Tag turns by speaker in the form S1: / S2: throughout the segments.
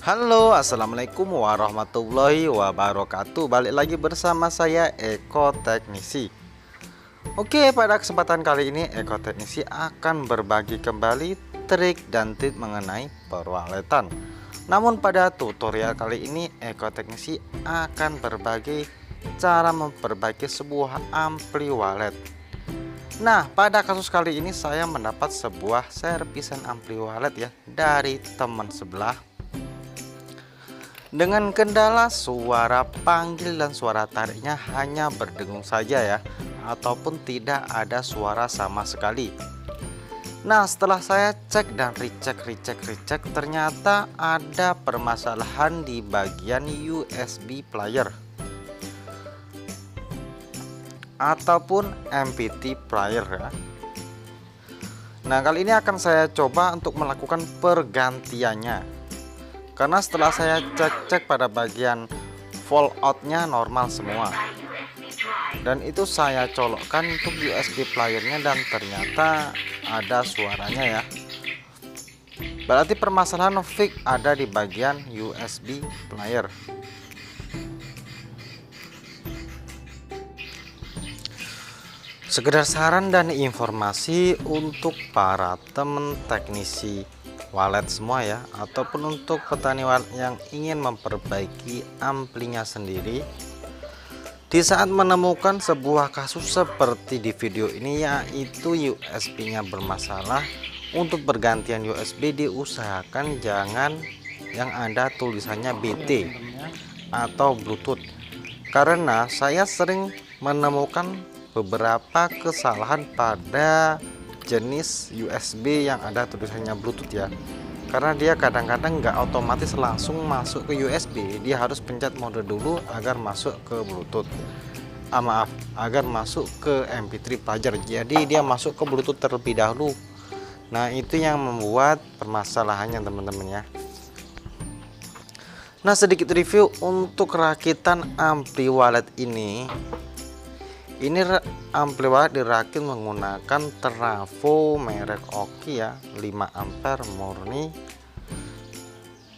S1: Halo, assalamualaikum warahmatullahi wabarakatuh. Balik lagi bersama saya Eko Teknisi. Oke, pada kesempatan kali ini Eko Teknisi akan berbagi kembali trik dan tips mengenai perwaletan. Namun pada tutorial kali ini Eko Teknisi akan berbagi cara memperbaiki sebuah ampli walet. Nah, pada kasus kali ini saya mendapat sebuah servisan ampli walet ya dari teman sebelah dengan kendala suara panggil dan suara tariknya hanya berdengung saja ya, ataupun tidak ada suara sama sekali. Nah, setelah saya cek dan recheck, ternyata ada permasalahan di bagian USB player ataupun MPT player ya. Nah, kali ini akan saya coba untuk melakukan pergantiannya. Karena setelah saya cek pada bagian fall outnya normal semua, dan itu saya colokkan untuk USB playernya dan ternyata ada suaranya ya. Berarti permasalahan fix ada di bagian USB player. Sekedar saran dan informasi untuk para teman teknisi walet semua ya, ataupun untuk petani walet yang ingin memperbaiki amplinya sendiri. Di saat menemukan sebuah kasus seperti di video ini, yaitu USB nya bermasalah, untuk bergantian USB diusahakan jangan yang ada tulisannya BT atau Bluetooth, karena saya sering menemukan beberapa kesalahan pada jenis USB yang ada tulisannya Bluetooth ya, karena dia kadang-kadang nggak otomatis langsung masuk ke USB, dia harus pencet mode dulu agar masuk ke Bluetooth. Agar masuk ke MP3 player, jadi dia masuk ke Bluetooth terlebih dahulu. Nah, itu yang membuat permasalahannya teman-teman ya. Nah, sedikit review untuk rakitan ampli walet ini. Ini ampli walet dirakit menggunakan trafo merek Oki ya, 5 ampere murni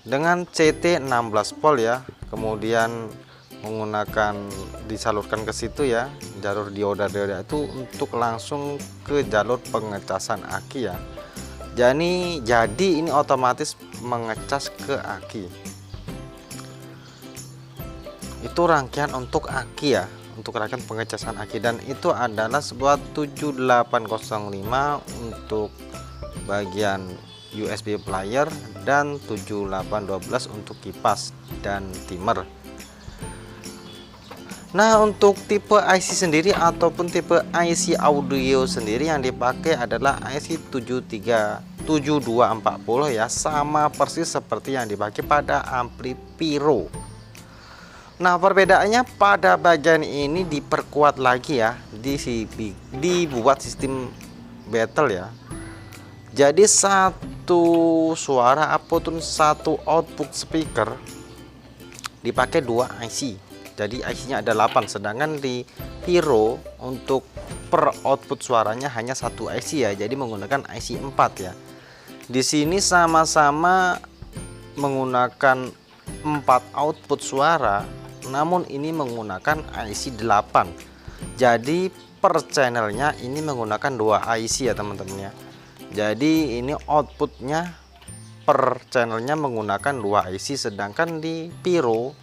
S1: dengan CT 16 volt ya. Kemudian menggunakan disalurkan ke situ ya jalur dioda itu untuk langsung ke jalur pengecasan aki ya. Jadi ini otomatis mengecas ke aki. Itu rangkaian untuk aki ya, untuk rangkaian pengecasan aki, dan itu adalah sebuah 7805 untuk bagian USB player dan 7812 untuk kipas dan timer. Nah, untuk tipe IC sendiri ataupun tipe IC audio sendiri yang dipakai adalah IC 7240 ya, sama persis seperti yang dipakai pada ampli Pyro. Nah, perbedaannya pada bagian ini diperkuat lagi ya, dibuat sistem battle ya. Jadi satu suara ataupun satu output speaker dipakai 2 IC. Jadi IC-nya ada 8, sedangkan di Pyro untuk per output suaranya hanya 1 IC ya. Jadi menggunakan IC 4 ya. Di sini sama-sama menggunakan 4 output suara, namun ini menggunakan IC 8. Jadi per channelnya ini menggunakan 2 IC ya teman-teman ya. Jadi ini outputnya per channelnya menggunakan 2 IC, sedangkan di Pyro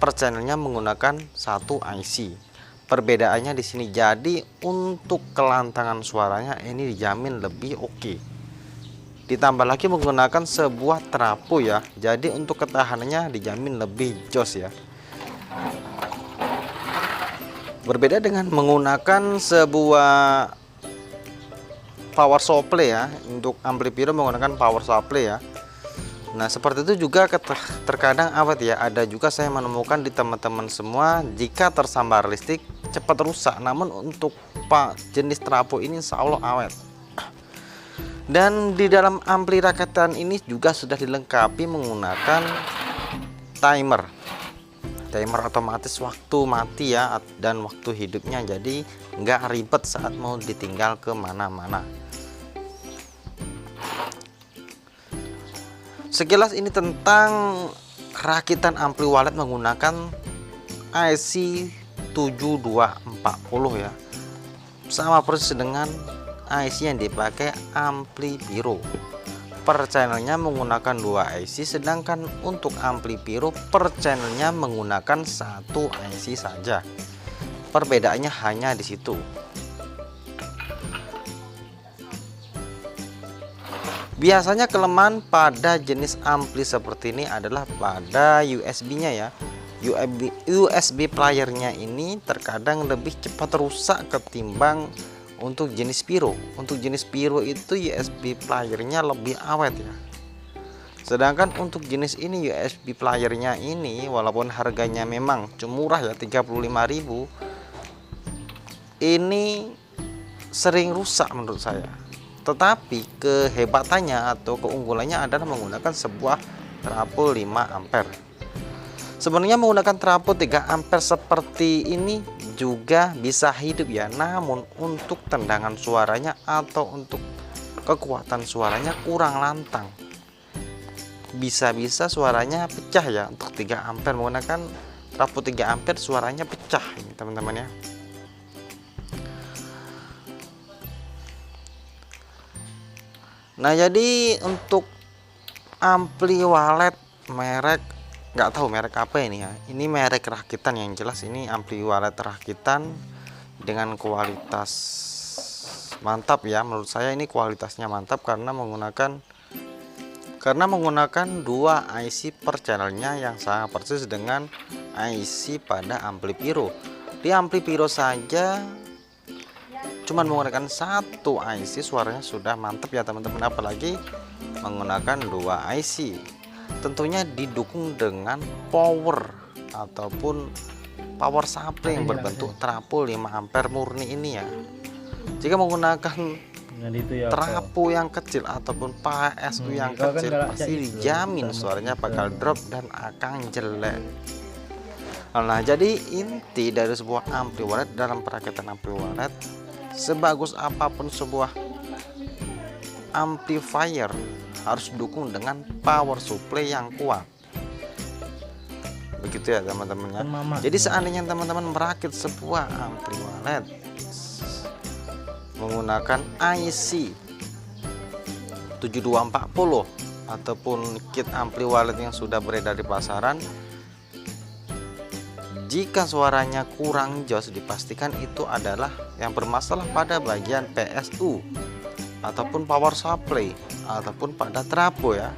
S1: per channelnya menggunakan 1 IC. Perbedaannya di sini. Jadi untuk kelantangan suaranya ini dijamin lebih oke. Ditambah lagi menggunakan sebuah trafo ya, jadi untuk ketahanannya dijamin lebih jos ya. Berbeda dengan menggunakan sebuah power supply ya. Untuk ampli Pyro menggunakan power supply ya. Nah, seperti itu juga terkadang awet ya. Ada juga saya menemukan di teman-teman semua, jika tersambar listrik cepat rusak, namun untuk jenis trafo ini insya Allah awet. Dan di dalam ampli rakitan ini juga sudah dilengkapi menggunakan timer otomatis waktu mati ya, dan waktu hidupnya, jadi nggak ribet saat mau ditinggal ke mana-mana. Sekilas ini tentang rakitan ampli walet menggunakan IC 7240 ya. Sama persis dengan IC yang dipakai ampli Piro. Per channelnya menggunakan 2 IC, sedangkan untuk ampli Piro per channelnya menggunakan 1 IC saja. Perbedaannya hanya di situ. Biasanya kelemahan pada jenis ampli seperti ini adalah pada USB-nya ya. USB playernya ini terkadang lebih cepat rusak ketimbang untuk jenis Piro. Untuk jenis Piro itu USB playernya lebih awet ya. Sedangkan untuk jenis ini USB playernya ini walaupun harganya memang murah ya 35.000, ini sering rusak menurut saya. Tetapi kehebatannya atau keunggulannya adalah menggunakan sebuah trafo 5 ampere. Sebenarnya menggunakan trafo 3 ampere seperti ini juga bisa hidup ya, namun untuk tendangan suaranya atau untuk kekuatan suaranya kurang lantang. Bisa-bisa suaranya pecah ya. Untuk 3 ampere menggunakan trafo 3 ampere suaranya pecah ini teman-teman ya. Nah, jadi untuk ampli walet merek, nggak tahu merek apa ini ya. Ini merek rakitan, yang jelas ini ampli walet rakitan dengan kualitas mantap ya. Menurut saya ini kualitasnya mantap karena menggunakan 2 IC per channelnya yang sama persis dengan IC pada ampli Piro. Di ampli Piro saja cuman menggunakan 1 IC suaranya sudah mantap ya teman-teman, apalagi menggunakan 2 IC. Tentunya didukung dengan power ataupun power supply yang berbentuk trafo 5 ampere murni ini ya. Jika menggunakan trafo yang kecil ataupun PSU yang kecil pasti dijamin suaranya bakal drop dan akan jelek. Nah, jadi inti dari sebuah ampli walet dalam perakitan ampli walet, sebagus apapun sebuah amplifier harus didukung dengan power supply yang kuat. Begitu ya teman-teman ya. Jadi seandainya teman-teman merakit sebuah ampli walet menggunakan IC 7240 ataupun kit ampli walet yang sudah beredar di pasaran, jika suaranya kurang jos, dipastikan itu adalah yang bermasalah pada bagian PSU ataupun power supply ataupun pada trafo ya.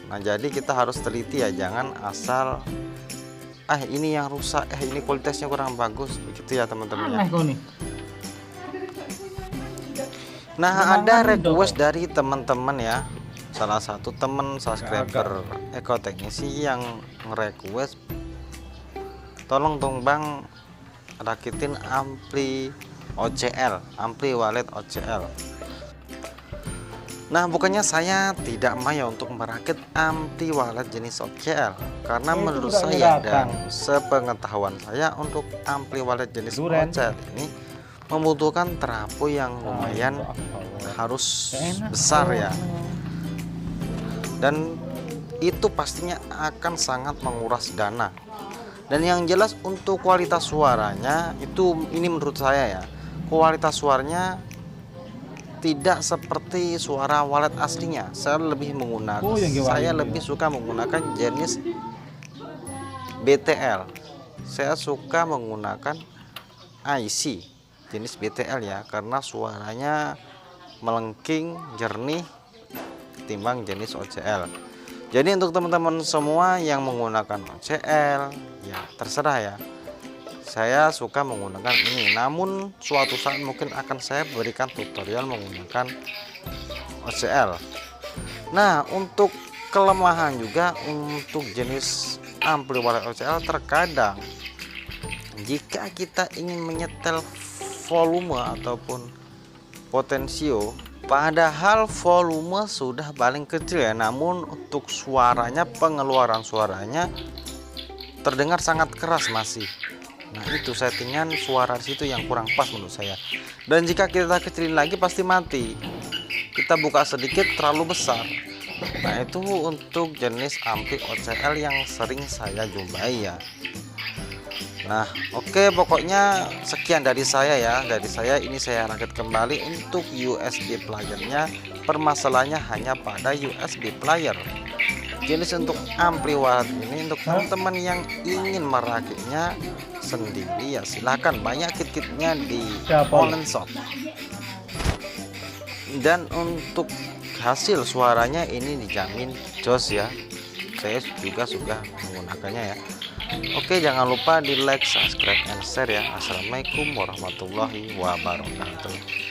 S1: Nah, jadi kita harus teliti ya, jangan asal ini yang rusak, ini kualitasnya kurang bagus, begitu ya teman-teman ya. Nah, ada request dari teman-teman ya, salah satu teman subscriber Eko Teknisi yang request, tolong dong bang rakitin ampli OCL, ampli walet OCL. Nah, bukannya saya tidak mau ya untuk merakit ampli walet jenis OCL, karena menurut saya dan sepengetahuan saya untuk ampli walet jenis OCL ini membutuhkan trafo yang lumayan harus besar ya, dan itu pastinya akan sangat menguras dana. Dan yang jelas untuk kualitas suaranya itu, ini menurut saya ya, kualitas suaranya tidak seperti suara walet aslinya. Saya lebih suka menggunakan jenis BTL. Saya suka menggunakan IC jenis BTL ya, karena suaranya melengking jernih ketimbang jenis OCL. Jadi untuk teman-teman semua yang menggunakan OCL ya terserah ya. Saya suka menggunakan ini, namun suatu saat mungkin akan saya berikan tutorial menggunakan OCL. Nah, untuk kelemahan juga untuk jenis ampli walet OCL, terkadang jika kita ingin menyetel volume ataupun potensio, padahal volume sudah paling kecil ya, namun untuk suaranya, pengeluaran suaranya terdengar sangat keras masih. Nah, itu settingan suara di situ yang kurang pas menurut saya. Dan jika kita kecilin lagi pasti mati. Kita buka sedikit terlalu besar, Nah itu untuk jenis ampli OCL yang sering saya jumpai ya. Nah oke, pokoknya sekian dari saya ya. Dari saya ini saya rakit kembali untuk USB playernya. Permasalahannya hanya pada USB player. Jenis untuk ampli watt ini untuk teman-teman yang ingin merakitnya sendiri ya silahkan, banyak kit-kitnya di online shop. Dan untuk hasil suaranya ini dijamin jos ya, saya juga sudah menggunakannya ya. Oke, jangan lupa di like, subscribe, and share ya. Assalamualaikum warahmatullahi wabarakatuh.